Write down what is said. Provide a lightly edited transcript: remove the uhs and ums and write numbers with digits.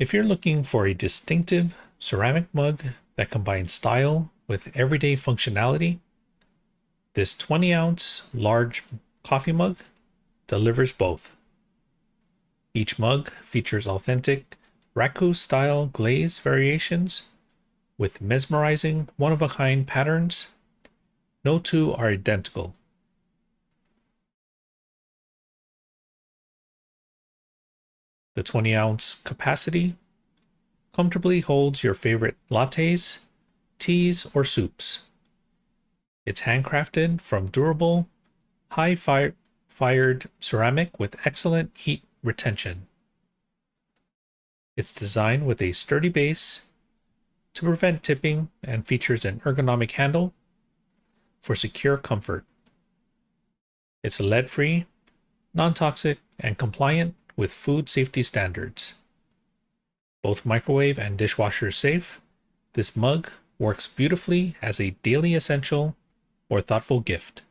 If you're looking for a distinctive ceramic mug that combines style with everyday functionality, this 20-ounce large coffee mug delivers both. Each mug features authentic raku-style glaze variations with mesmerizing one-of-a-kind patterns. No two are identical. The 20-ounce capacity comfortably holds your favorite lattes, teas, or soups. It's handcrafted from durable, high-fired ceramic with excellent heat retention. It's designed with a sturdy base to prevent tipping and features an ergonomic handle for secure comfort. It's lead-free, non-toxic, and compliant with food safety standards. Both microwave and dishwasher safe, this mug works beautifully as a daily essential or thoughtful gift.